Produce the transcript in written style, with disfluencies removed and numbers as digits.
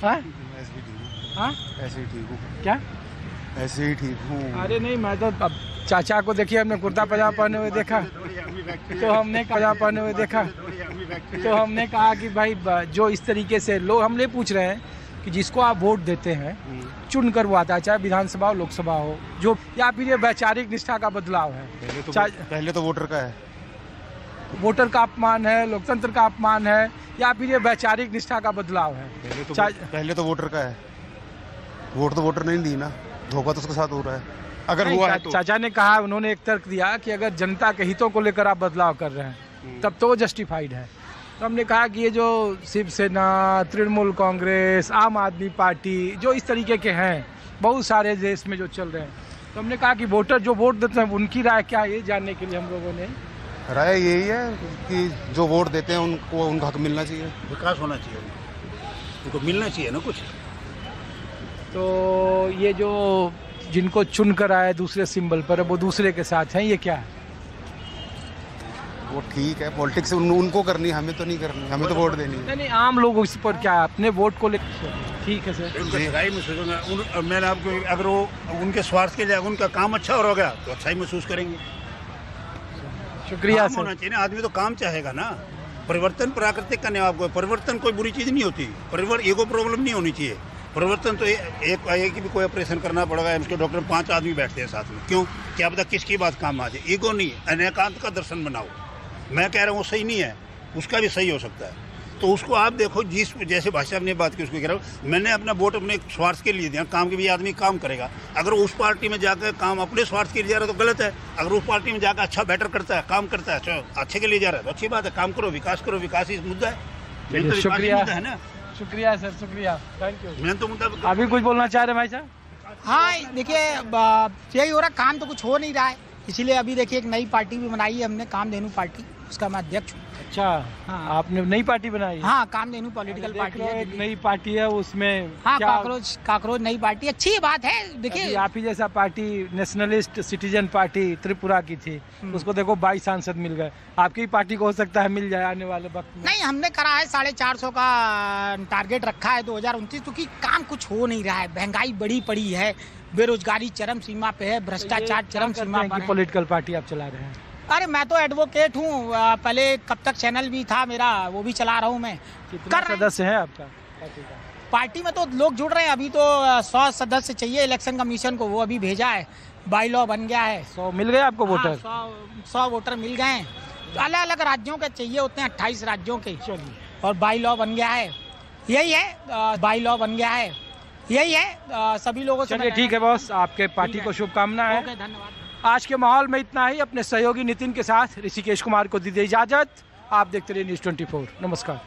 हाँ हाँ ऐसे ही ठीक हूँ। क्या? ऐसे ही ठीक हूँ। अरे नहीं, मैं तो अब चाचा को देखिए, हमने कुर्ता पजामा पहने हुए देखा तो हमने कहा कि भाई जो इस तरीके से लोग, हम नहीं पूछ रहे हैं कि जिसको आप वोट देते हैं चुन कर वो आता है, चाहे विधानसभा हो लोकसभा हो, जो या फिर ये वैचारिक निष्ठा का बदलाव है। पहले तो वोटर का है, वोटर का अपमान है, लोकतंत्र का अपमान है, या फिर ये वैचारिक निष्ठा का बदलाव है। पहले तो वोटर का है। वोट तो वोटर नहीं दी ना, धोखा तो उसके साथ हो रहा है। अगर हुआ है तो चाचा ने कहा, उन्होंने एक तर्क दिया कि अगर जनता के हितों को लेकर आप बदलाव कर रहे हैं तब तो वो जस्टिफाइड है। तो हमने कहा कि ये जो शिवसेना, तृणमूल कांग्रेस, आम आदमी पार्टी, जो इस तरीके के हैं बहुत सारे देश में जो चल रहे हैं, तो हमने कहा कि वोटर जो वोट देते हैं उनकी राय क्या है, ये जानने के लिए हम लोगों ने राय यही है कि जो वोट देते हैं उनको उनका हक मिलना चाहिए, विकास होना चाहिए, उनको मिलना चाहिए ना कुछ। तो ये जो जिनको चुन कर आए दूसरे सिंबल पर, वो दूसरे के साथ हैं, ये क्या है? वो ठीक है, पॉलिटिक्स उनको करनी, हमें तो नहीं करनी, हमें तो वोट देनी है। नहीं, आम लोग इस पर क्या है, अपने वोट को लेकर। ठीक है सर, उनका सच्चाई महसूस होगा। मैंने आपको, अगर वो उनके स्वार्थ के लिए उनका काम अच्छा हो गया तो अच्छा ही महसूस करेंगे। शुक्रिया काम सर। होना चाहिए ना, आदमी तो काम चाहेगा ना। परिवर्तन प्राकृतिक का नहीं, आपको परिवर्तन कोई बुरी चीज़ नहीं होती, ईगो प्रॉब्लम नहीं होनी चाहिए। परिवर्तन तो एक भी कोई ऑपरेशन करना पड़ेगा, उसके डॉक्टर 5 आदमी बैठते हैं साथ में, क्यों? क्या पता किसकी बात काम आ जाए। ईगो नहीं, अनेकांत का दर्शन बनाओ। मैं कह रहा हूँ वो सही नहीं है, उसका भी सही हो सकता है, तो उसको आप देखो। जिस जैसे भाषा अपनी बात की उसको कह रहा हूँ, मैंने अपना वोट अपने स्वार्थ के लिए दिया, काम के भी आदमी काम करेगा। अगर उस पार्टी में जाकर काम अपने स्वार्थ के लिए जा रहा है तो गलत है। अगर उस पार्टी में जाकर अच्छा बेटर करता है, काम करता है, अच्छे के लिए जा रहा है तो अच्छी बात है। काम करो, विकास करो, विकास ही मुद्दा है। शुक्रिया है ना। शुक्रिया सर, शुक्रिया, थैंक यू। मैं तो मुद्दा अभी कुछ बोलना चाह रहे हैं भाई साहब? हाँ, देखिए यही हो रहा, काम तो कुछ हो नहीं रहा है, इसीलिए अभी देखिए एक नई पार्टी भी बनाई है हमने, कामधेनु पार्टी, उसका मैं अध्यक्ष हूँ। अच्छा, हाँ। आपने नई पार्टी बनाई है? हाँ, कामधेनु पॉलिटिकल पार्टी है। एक नई पार्टी है, उसमें हाँ, क्या? काकरोच नई पार्टी, अच्छी बात है। देखिए आप ही जैसा party nationalist citizen party Tripura की थी, उसको देखो 22 सांसद मिल गए। आपकी पार्टी को हो सकता है मिल जाए आने वाले वक्त में। नहीं, हमने करा है 450 का टारगेट रखा है 2029, क्योंकि काम कुछ हो नहीं रहा है, महंगाई बड़ी पड़ी है, बेरोजगारी चरम सीमा पे है, भ्रष्टाचार चरम सीमा पर है। पॉलिटिकल पार्टी आप चला रहे हैं? अरे मैं तो एडवोकेट हूँ, पहले कब तक चैनल भी था मेरा, वो भी चला रहा हूँ मैं। कितना सदस्य है आपका पार्टी में? तो लोग जुड़ रहे हैं, अभी तो 100 सदस्य चाहिए इलेक्शन कमीशन को, वो अभी भेजा है, बाई लॉ बन गया है। 100 मिल गए आपको वोटर? 100 वोटर मिल गए हैं, तो अलग अलग राज्यों के चाहिए होते हैं, 28 राज्यों के, और बाई लॉ बन गया है। यही है, बाई लॉ बन गया है, यही है। सभी लोगों से चलिए ठीक है बॉस, आपके पार्टी को शुभकामनाएं हैं। धन्यवाद। आज के माहौल में इतना ही। अपने सहयोगी नितिन के साथ ऋषिकेश कुमार को दीजिए इजाजत। आप देखते रहिए News 24। नमस्कार।